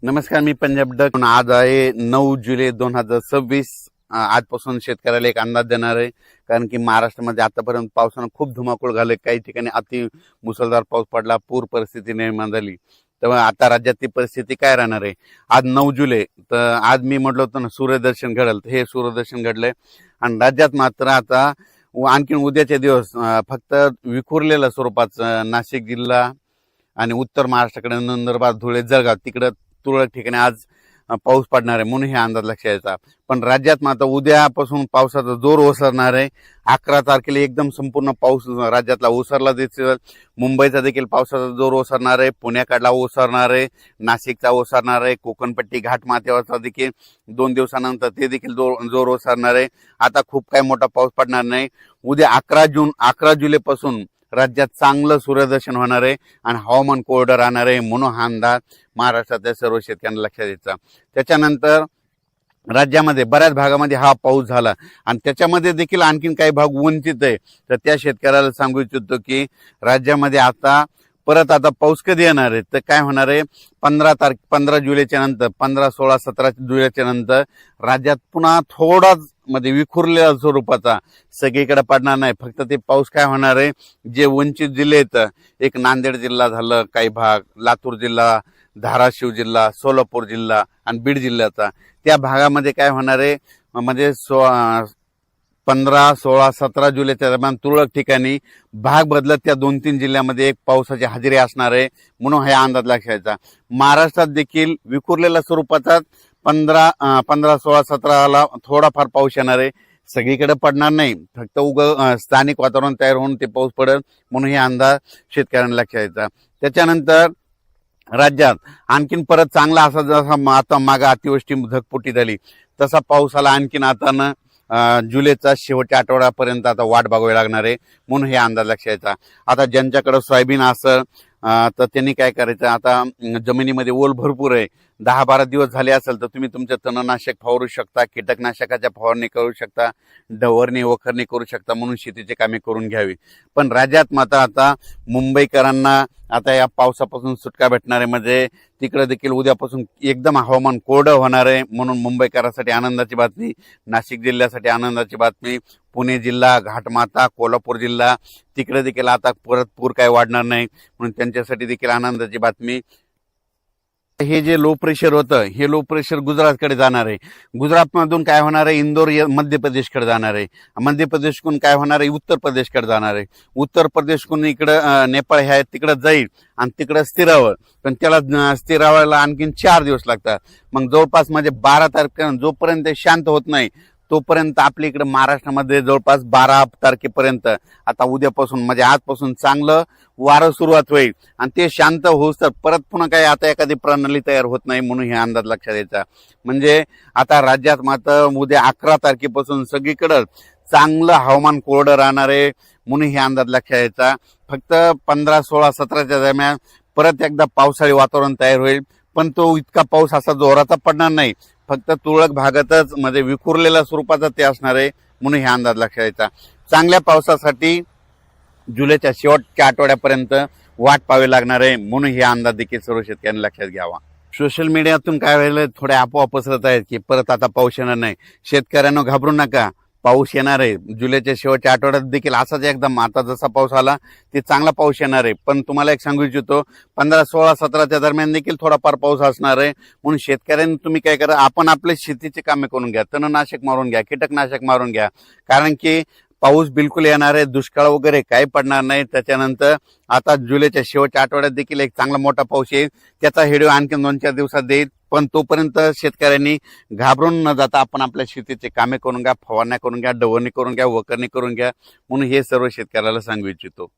नमस्कार, मी पंजाब डक. आज आहे 9 जुलै 2026. आजपासून शेतकऱ्याला एक अंदाज देणार आहे, कारण की महाराष्ट्रामध्ये आतापर्यंत पावसानं खूप धुमाकूळ घालय. काही ठिकाणी अति मुसळधार पाऊस पडला, पूर परिस्थिती निर्माण झाली. तेव्हा आता राज्यातली परिस्थिती काय राहणार आहे? आज 9 जुलै, तर आज मी म्हटलं होतं ना सूर्यदर्शन घडलं, हे सूर्यदर्शन घडलंय. आणि राज्यात मात्र आता आणखीन उद्याचे दिवस फक्त विखुरलेल्या स्वरूपाचं नाशिक जिल्हा आणि उत्तर महाराष्ट्राकडे नंदुरबार, धुळे, जळगाव तिकडं तुरळक ठिकाणी आज पाऊस पडणार आहे म्हणून हे अंदाज लक्षात यायचा. पण राज्यात मात्र उद्यापासून पावसाचा जोर ओसरणार आहे. 11 तारखेला एकदम संपूर्ण पाऊस राज्यातला ओसरला दिसेल. मुंबईचा देखील पावसाचा जोर ओसरणार आहे, पुण्याकडला ओसरणार आहे, नाशिकचा ओसरणार आहे, कोकणपट्टी घाटमाथ्यावरचा देखील 2 दिवसानंतर ते देखील जोर ओसरणार आहे. आता खूप काही मोठा पाऊस पडणार नाही. उद्या 11 जुलैपासून राज्यात चांगलं सूर्यदर्शन होणार आहे आणि हवामान कोरडं राहणार आहे म्हणून हा अंदाज महाराष्ट्रातल्या सर्व शेतकऱ्यांना लक्षात द्यायचा. त्याच्यानंतर राज्यामध्ये बऱ्याच भागामध्ये हा पाऊस झाला आणि त्याच्यामध्ये देखील आणखीन काही भाग वंचित आहे. तर त्या शेतकऱ्याला सांगू इच्छितो की राज्यामध्ये आता पाऊस कधी येणार आहे, तर काय होणार आहे, 15 जुलैच्या नंतर 15, 16, 17 जुलैच्या नंतर राज्यात पुन्हा थोडाच विखुरलेल्या स्वरूपाचा सगळीकडे पडणार नाही. फक्त ते पाऊस काय होणार आहे, जे वंचित जिल्हे आहेत, एक नांदेड जिल्हा झालं, काही भाग लातूर जिल्हा, धाराशिव जिल्हा, सोलापूर जिल्हा आणि बीड जिल्ह्याचा, त्या भागामध्ये काय होणार आहे, 15, 16, 17 जुलैच्या दरम्यान तुरळक ठिकाणी भाग बदलत त्या 2-3 जिल्ह्यामध्ये एक पावसाची हजेरी असणार आहे म्हणून हा अंदाज लक्षात. महाराष्ट्रात देखील विखुरलेल्या स्वरूपाचा 15, 16, 17ला थोडाफार पाऊस येणार आहे. सगळीकडे पडणार नाही, फक्त स्थानिक वातावरण तयार होऊन ते पाऊस पडेल म्हणून हे अंदाज शेतकऱ्यांना लक्षात यायचा. त्याच्यानंतर राज्यात आणखीन परत चांगला असा जसा आता मागे अतिवृष्टी धगपुटी झाली तसा पाऊस आला आणखीन आता जुलैचा शेवटच्या आठवड्यापर्यंत आता वाट बघावी लागणार आहे म्हणून हे अंदाज लक्षात यायचा. आता ज्यांच्याकडे सोयाबीन असेल तर त्यांनी काय करायचं, आता जमिनीमध्ये ओल भरपूर आहे, 10-12 दिवस झाले असेल तर तुम्ही तुमचं तणनाशक फवारू शकता, कीटकनाशकाच्या फवारणी करू शकता, डवरणी वखरणी करू शकता म्हणून शेतीचे कामे करून घ्यावी. पण राज्यात मात्र आता मुंबईकरांना आता या पावसापासून सुटका भेटणार आहे. तिकडे देखील उद्यापासून एकदम हवामान कोरडं होणार आहे म्हणून मुंबईकरांसाठी आनंदाची बातमी, नाशिक जिल्ह्यासाठी आनंदाची बातमी, पुणे जिल्हा, घाटमाथा, कोल्हापूर जिल्हा तिकडे देखील आता परत पूर काय वाढणार नाही म्हणून त्यांच्यासाठी देखील आनंदाची बातमी. हे जे लो प्रेशर होतं, हे लो प्रेशर गुजरातकडे जाणार आहे. गुजरातमधून काय होणार आहे, इंदोर मध्य प्रदेशकडे जाणार आहे. मध्य प्रदेशकडून काय होणार आहे, उत्तर प्रदेशकडे जाणार आहे. उत्तर प्रदेशकडून इकडं नेपाळ हे तिकडं जाईल आणि तिकडं स्थिरावळ, पण त्याला स्थिरावायला आणखीन 4 दिवस लागतात. मग जवळपास 12 तारखेला जोपर्यंत शांत होत नाही तोपर्यंत आपल्या इकडे महाराष्ट्रामध्ये जवळपास 12 तारखेपर्यंत आता उद्यापासून आजपासून चांगलं वारं सुरुवात होईल आणि ते शांत होऊस तर परत पुन्हा काही आता एखादी प्रणाली तयार होत नाही म्हणून हे अंदाज लक्षात यायचा. आता राज्यात मात्र उद्या 11 तारखेपासून सगळीकडे चांगलं हवामान कोरडं राहणार आहे म्हणून हे अंदाज लक्षात यायचा. फक्त 15, 16, 17च्या दरम्यान परत एकदा पावसाळी वातावरण तयार होईल, पण तो इतका पाऊस असा जोराचा पडणार नाही, फक्त तुरळक भागातच विखुरलेल्या स्वरूपाचा ते असणार आहे म्हणून हे अंदाज लक्षात यायचा. चांगल्या पावसासाठी जुलैच्या शेवटच्या आठवड्यापर्यंत वाट पाहावी लागणार आहे म्हणून हे अंदाज देखील सर्व शेतकऱ्यांनी लक्षात घ्यावा. सोशल मीडियातून काय व्हायला थोडे अफवा पसरत आहेत की परत आता पाऊस येणार नाही. शेतकऱ्यांना घाबरू नका, पाऊस येणार आहे. जुलैच्या शेवटच्या आठवड्यात देखील असाच एकदम आता जसा पाऊस आला ते चांगला पाऊस येणार आहे. पण तुम्हाला एक सांगू इच्छितो, 15, 16, 17च्या दरम्यान देखील थोडाफार पाऊस असणार आहे म्हणून शेतकऱ्यांनी तुम्ही काय करा, आपण आपले शेतीचे कामे करून घ्या, तणनाशक मारून घ्या, कीटकनाशक मारून घ्या, कारण की पाऊस बिलकुल येणार आहे, दुष्काळ वगैरे काही पडणार नाही. त्याच्यानंतर आता जुलैच्या शेवटच्या आठवड्यात देखील एक चांगला मोठा पाऊस येईल, त्याचा व्हिडिओ आणखी 2-4 दिवसात देईल. पण तोपर्यंत शेतकऱ्यांनी घाबरून न जाता आपण आपल्या शेतीचे कामे करून घ्या, फवारण्या करून घ्या, डवरणी करून घ्या, वखरणी करून घ्या म्हणून हे सर्व शेतकऱ्याला सांगू इच्छितो.